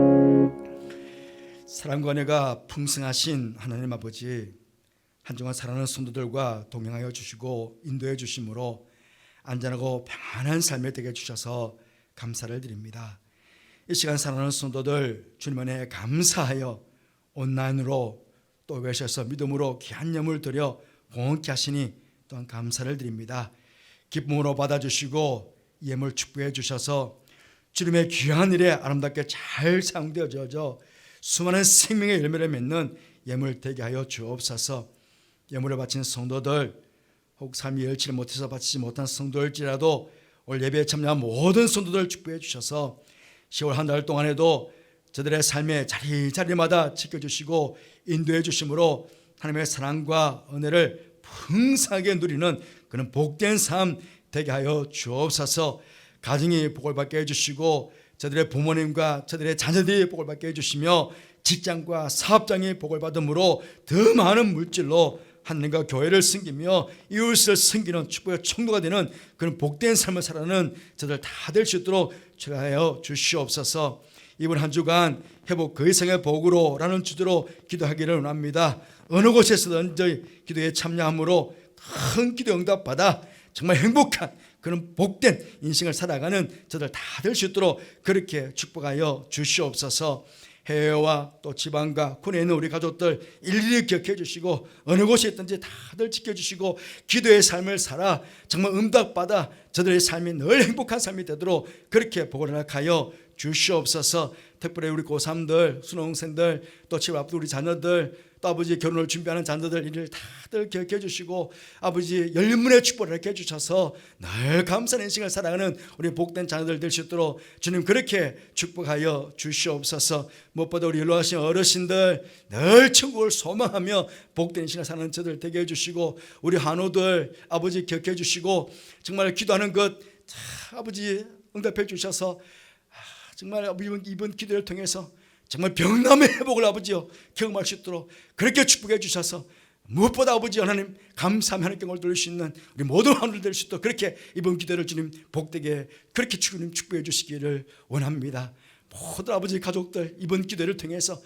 아멘. 사랑과 은혜가 풍성하신 하나님 아버지, 한 주간 사랑하는 성도들과 동행하여 주시고 인도해 주심으로 안전하고 평안한 삶이 되게 해주셔서 감사를 드립니다. 이 시간 사랑하는 성도들 주님 안에 감사하여 온라인으로 또 계셔서 믿음으로 귀한 예물 드려 공헌케 하시니 또한 감사를 드립니다. 기쁨으로 받아주시고 예물 축복해 주셔서 주님의 귀한 일에 아름답게 잘 사용되어져 수많은 생명의 열매를 맺는 예물 되게 하여 주옵소서. 예물을 바친 성도들, 혹 삶이 열치를 못해서 바치지 못한 성도일지라도 올 예배에 참여한 모든 성도들 축복해 주셔서 10월 한 달 동안에도 저들의 삶의 자리자리마다 지켜주시고 인도해 주심으로 하나님의 사랑과 은혜를 풍성하게 누리는 그런 복된 삶 되게 하여 주옵소서. 가정이 복을 받게 해주시고 저들의 부모님과 저들의 자녀들이 복을 받게 해주시며 직장과 사업장이 복을 받음으로 더 많은 물질로 하나님과 교회를 섬기며 이웃을 섬기는 축복의 청도가 되는 그런 복된 삶을 살아가는 저들 다 될 수 있도록 축하하여 주시옵소서. 이번 한 주간 회복 그 이상의 복으로라는 주제로 기도하기를 원합니다. 어느 곳에서든지 기도에 참여함으로 큰 기도 응답받아 정말 행복한 그런 복된 인생을 살아가는 저들 다 될 수 있도록 그렇게 축복하여 주시옵소서. 해외와 또 지방과 군에 있는 우리 가족들 일일이 기억해 주시고 어느 곳에 있든지 다들 지켜주시고 기도의 삶을 살아 정말 응답받아 저들의 삶이 늘 행복한 삶이 되도록 그렇게 복을 허락하여 주시옵소서. 특별히 우리 고3들, 수능생들, 또 집 앞둔 우리 자녀들, 또 아버지 결혼을 준비하는 자녀들 이를 다들 기억해 주시고 아버지 열문의 축복을 이렇게 해주셔서 늘 감사한 인생을 살아가는 우리 복된 자녀들 될 수 있도록 주님 그렇게 축복하여 주시옵소서. 무엇보다 우리 연로하신 어르신들 늘 천국을 소망하며 복된 인생을 사는 저들 되게 해주시고 우리 한우들 아버지 기억해 주시고 정말 기도하는 것 아버지 응답해 주셔서 정말 이번 기도를 통해서 정말 병남의 회복을 아버지요 경험할 수 있도록 그렇게 축복해 주셔서 무엇보다 아버지 하나님 감사하며 하나님께 영광을 돌릴 수 있는 우리 모든 하늘 될 수 있도록 그렇게 이번 기도를 주님 복되게 그렇게 주님 축복해 주시기를 원합니다. 모든 아버지 가족들 이번 기도를 통해서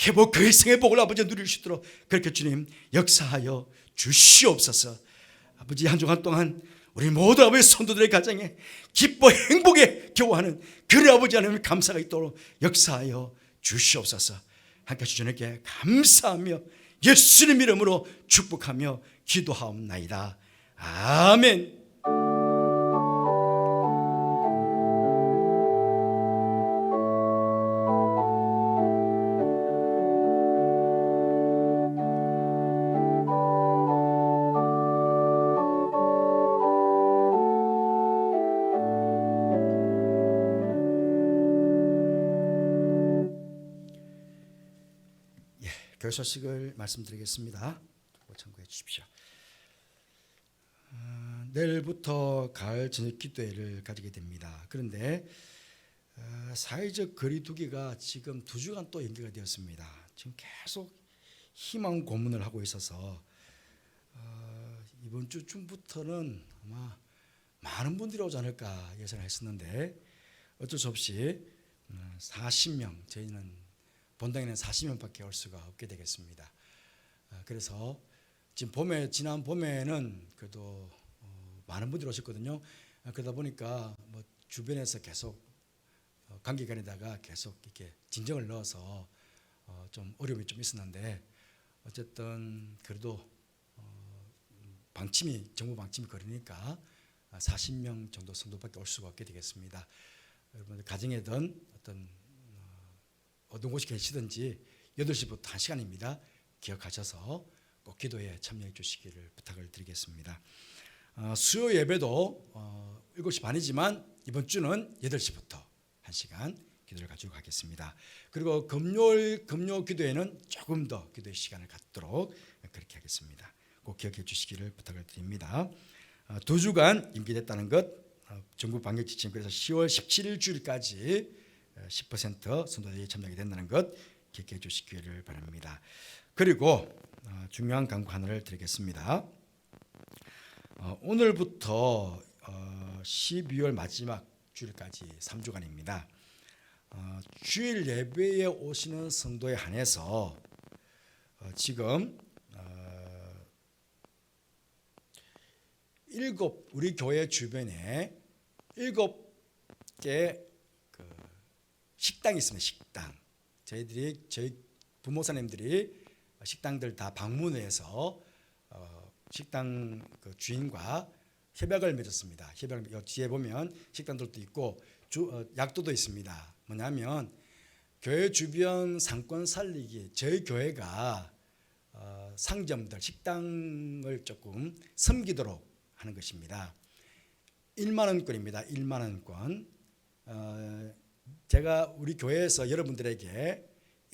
회복 그 이상의 복을 아버지 누릴 수 있도록 그렇게 주님 역사하여 주시옵소서. 아버지 한 주간 동안 우리 모두 아버지 성도들의 가정에 기뻐 행복에 겨워하는 그리 아버지 하나님 감사가 있도록 역사하여 주시옵소서. 함께 주님께 감사하며 예수님 이름으로 축복하며 기도하옵나이다. 아멘. 교회 소식을 말씀드리겠습니다. 참고해 주십시오. 내일부터 가을 저녁 기도회를 가지게 됩니다. 그런데 사회적 거리두기가 지금 2주간 또 연기가 되었습니다. 지금 계속 희망 고문을 하고 있어서 이번 주 중부터는 아마 많은 분들이 오지 않을까 예상을 했었는데 어쩔 수 없이 40명 저희는 본당에는 40명밖에 올 수가 없게 되겠습니다. 그래서 지금 지난 봄에는 그래도 많은 분들이 오셨거든요. 그러다 보니까 뭐 주변에서 계속 관계간에다가 계속 이렇게 진정을 넣어서 좀 어려움이 좀 있었는데 어쨌든 그래도 정부 방침이 그러니까 40명 정도 성도밖에 올 수가 없게 되겠습니다. 여러분들 가정에든 어떤 곳에 계시든지 8시부터 1시간입니다. 기억하셔서 꼭 기도에 참여해 주시기를 부탁을 드리겠습니다. 수요 예배도 7시 반이지만 이번 주는 8시부터 1시간 기도를 가지고 가겠습니다. 그리고 금요 기도에는 조금 더 기도의 시간을 갖도록 그렇게 하겠습니다. 꼭 기억해 주시기를 부탁을 드립니다. 2주간 임기됐다는 것 정부 방역 지침 그래서 10월 17일 주일까지 10% 성도들이 참여하게 된다는 것 기억해 주시기를 바랍니다. 그리고 중요한 강구 하나를 드리겠습니다. 오늘부터 12월 마지막 주일까지 3주간입니다. 주일 예배에 오시는 성도에 한해서 지금 우리 교회 주변에 7개 그 식당이 있습니다. 식당. 저희 부모사님들이 식당들 다 방문해서 식당 그 주인과 협약을 맺었습니다. 협약 뒤에 보면 식당들도 있고 약도도 있습니다. 뭐냐면 교회 주변 상권 살리기, 저희 교회가 상점들, 식당을 조금 섬기도록 하는 것입니다. 1만 원권입니다. 1만 원권. 제가 우리 교회에서 여러분들에게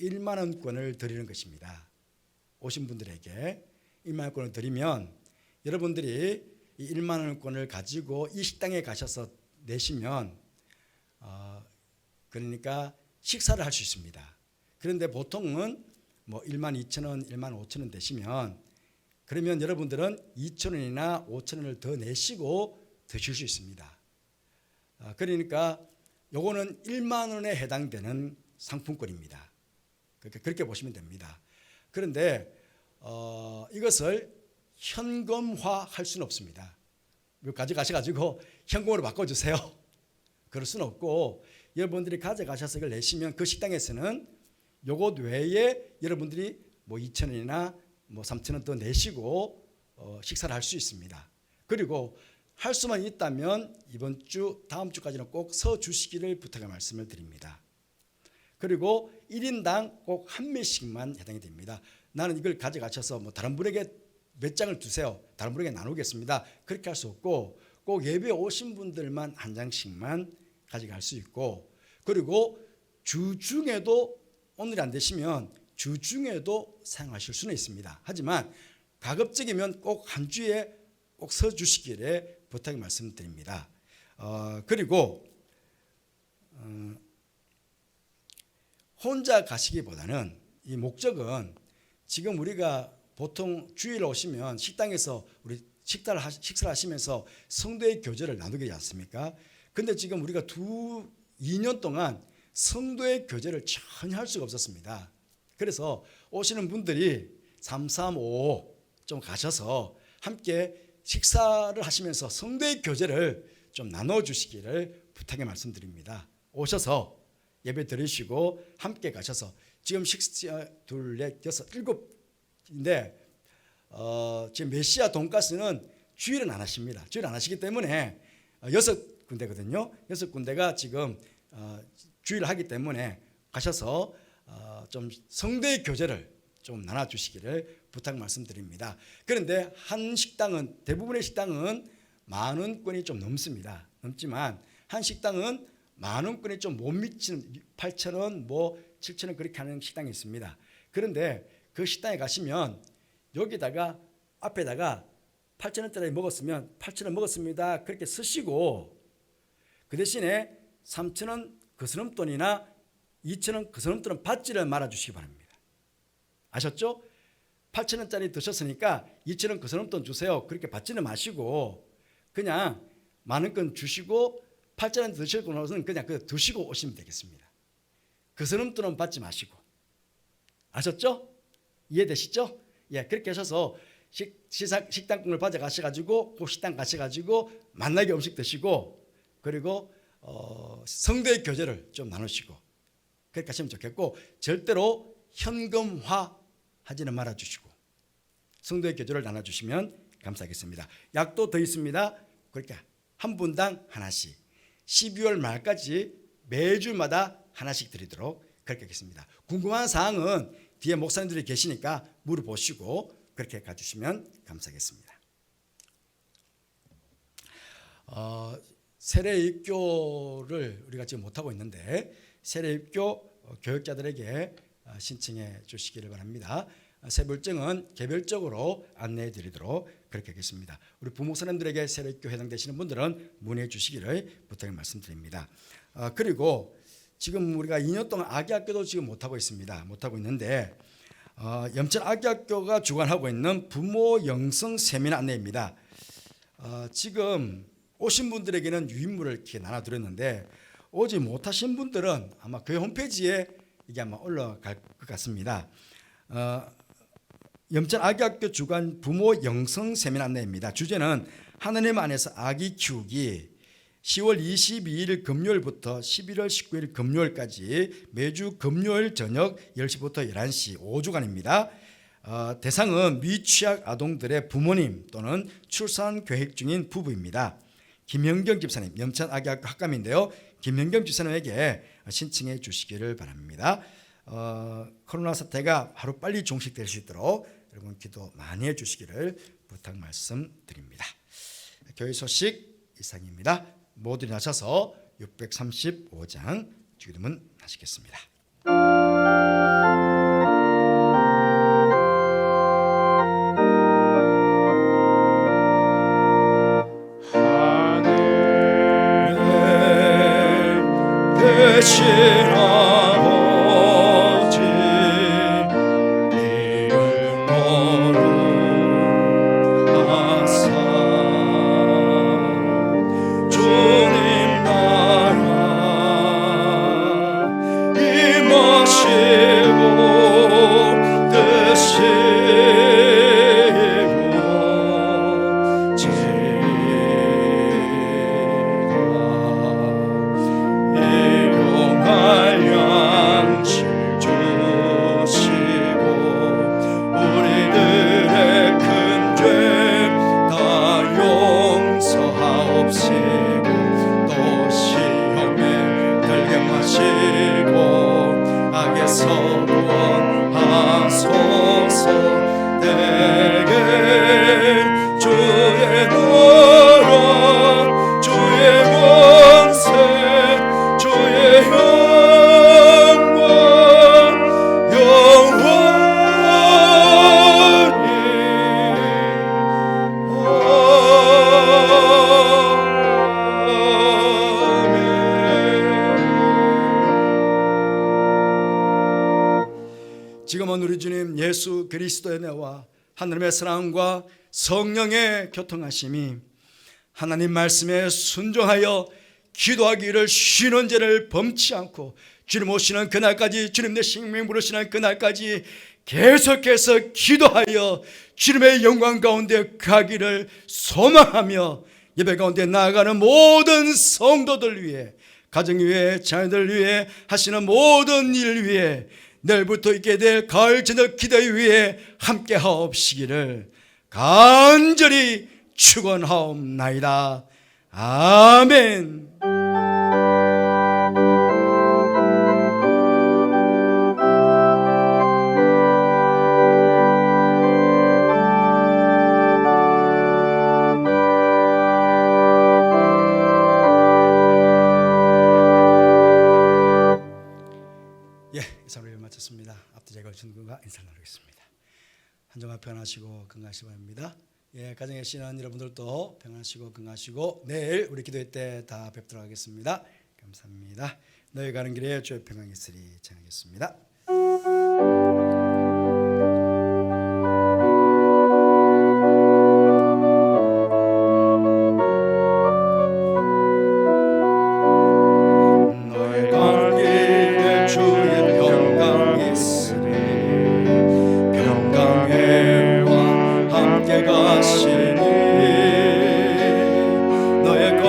1만 원권을 드리는 것입니다. 오신 분들에게 1만 원권을 드리면 여러분들이 이 1만 원권을 가지고 이 식당에 가셔서 내시면 그러니까 식사를 할 수 있습니다. 그런데 보통은 뭐 1만 2천 원, 1만 5천 원 되시면 그러면 여러분들은 2천 원이나 5천 원을 더 내시고 드실 수 있습니다. 그러니까 요거는 1만 원에 해당되는 상품권입니다. 그렇게 보시면 됩니다. 그런데 이것을 현금화할 수는 없습니다. 가져가셔가지고 현금으로 바꿔주세요. 그럴 수는 없고 여러분들이 가져가셔서 이걸 내시면 그 식당에서는 요것 외에 여러분들이 뭐 2천 원이나 뭐 3천 원 더 내시고 식사를 할 수 있습니다. 그리고 할 수만 있다면 이번 주 다음 주까지는 꼭 서주시기를 부탁의 말씀을 드립니다. 그리고 1인당 꼭 한 매씩만 해당이 됩니다. 나는 이걸 가져가셔서 뭐 다른 분에게 몇 장을 두세요. 다른 분에게 나누겠습니다. 그렇게 할 수 없고 꼭 예배 오신 분들만 한 장씩만 가져갈 수 있고 그리고 주중에도 오늘이 안 되시면 주중에도 사용하실 수는 있습니다. 하지만 가급적이면 꼭 한 주에 꼭 서주시기를 부탁의 말씀드립니다. 그리고 혼자 가시기보다는 이 목적은 지금 우리가 보통 주일 오시면 식당에서 우리 식사를 하시면서 성도의 교제를 나누게 하지 않습니까? 근데 지금 우리가 2년 동안 성도의 교제를 전혀 할 수가 없었습니다. 그래서 오시는 분들이 335 좀 가셔서 함께 식사를 하시면서 성도의 교제를 좀 나눠주시기를 부탁의 말씀드립니다. 오셔서 예배 드리시고 함께 가셔서 지금 둘, 넷, 여섯, 일곱인데 지금 메시아 돈가스는 주일은 안 하십니다. 주일 안 하시기 때문에 6군데거든요. 6군데가 지금 주일 하기 때문에 가셔서 좀 성도의 교제를 좀 나눠주시기를 부탁 말씀드립니다. 그런데 한 식당은 대부분의 식당은 10,000원권이 좀 넘습니다. 넘지만 한 식당은 10,000원권이 좀 못 미치는 8,000원, 뭐 7,000원 그렇게 하는 식당이 있습니다. 그런데 그 식당에 가시면 여기다가 앞에다가 8,000원짜리 먹었으면 8,000원 먹었습니다. 그렇게 쓰시고 그 대신에 3,000원 거스름돈이나 2,000원 거스름돈은 받지를 말아주시기 바랍니다. 아셨죠? 8,000원짜리 드셨으니까 2,000원 거스름돈 주세요. 그렇게 받지는 마시고 그냥 10,000원권 주시고 8,000원 드시고 나서는 그냥 드시고 오시면 되겠습니다. 거스름돈은 받지 마시고. 아셨죠? 이해되시죠? 예, 그렇게 하셔서 식당권을 받아가셔가지고 그 식당 가셔가지고 만나게 음식 드시고 그리고 성도의 교제를 좀 나누시고 그렇게 하시면 좋겠고 절대로 현금화 하지는 말아주시고 성도의 교제를 나눠주시면 감사하겠습니다. 약도 더 있습니다. 그렇게 한 분당 하나씩 12월 말까지 매주마다 하나씩 드리도록 그렇게 하겠습니다. 궁금한 사항은 뒤에 목사님들이 계시니까 물어보시고 그렇게 가주시면 감사하겠습니다. 세례입교를 우리가 지금 못하고 있는데 세례입교 교육자들에게 신청해 주시기를 바랍니다. 세불증은 개별적으로 안내해 드리도록 그렇게 하겠습니다. 우리 부목사님들에게 세례입교 해당되시는 분들은 문의해 주시기를 부탁을 말씀드립니다. 그리고 지금 우리가 2년 동안 아기학교도 지금 못하고 있습니다. 못하고 있는데 염천 아기학교가 주관하고 있는 부모 영성 세미나 안내입니다. 지금 오신 분들에게는 유인물을 이렇게 나눠드렸는데 오지 못하신 분들은 아마 그 홈페이지에 이게 아마 올라갈 것 같습니다. 염천 아기학교 주관 부모 영성 세미나 안내입니다. 주제는 하나님 안에서 아기 키우기. 10월 22일 금요일부터 11월 19일 금요일까지 매주 금요일 저녁 10시부터 11시 5주간입니다. 대상은 미취학 아동들의 부모님 또는 출산 계획 중인 부부입니다. 김현경 집사님, 염천 아기학교 학감인데요. 김현경 집사님에게 신청해 주시기를 바랍니다. 코로나 사태가 하루빨리 종식될 수 있도록 여러분 기도 많이 해주시기를 부탁 말씀드립니다. 교회 소식 이상입니다. 모두 나셔서 635장 주기도문 하시겠습니다. 대신 아버지 이름 거룩하사 주님 나라 임하시고 뜻이고 일용할 양식 주시고 우리들의 큰 죄 다 용서하옵시고 또 시험에 들게 마시고 악에서 구원하소서. 내게 주의 나라 주의 권세 주의 영광 영원히 아멘. 지금은 우리 주님 예수 그리스도의 은혜와 하나님의 사랑과 성령의 교통하심이 하나님 말씀에 순종하여 기도하기를 쉬는 죄를 범치 않고 주님 오시는 그날까지, 주님 내 생명 부르시는 그날까지 계속해서 기도하여 주님의 영광 가운데 가기를 소망하며 예배 가운데 나아가는 모든 성도들 위해, 가정 위해, 자녀들 위해, 하시는 모든 일 위해, 내일부터 있게 될 가을 저녁 기도 위해 함께 하옵시기를 간절히 축원하옵나이다. 아멘. 인사를 마쳤습니다. 앞뒤 제가 준군과 인사를 나누겠습니다. 한 주간 평안하시고 건강하시기 바랍니다. 가정에 계시는 여러분들도 평안하시고 건강하시고 내일 우리 기도회 때 다 뵙도록 하겠습니다. 감사합니다. 너희 가는 길에 주의 평강이 있으리 청하겠습니다. 너의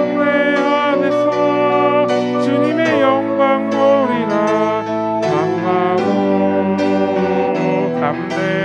내 안에서 주님의 영광 보리라. 강하고 담대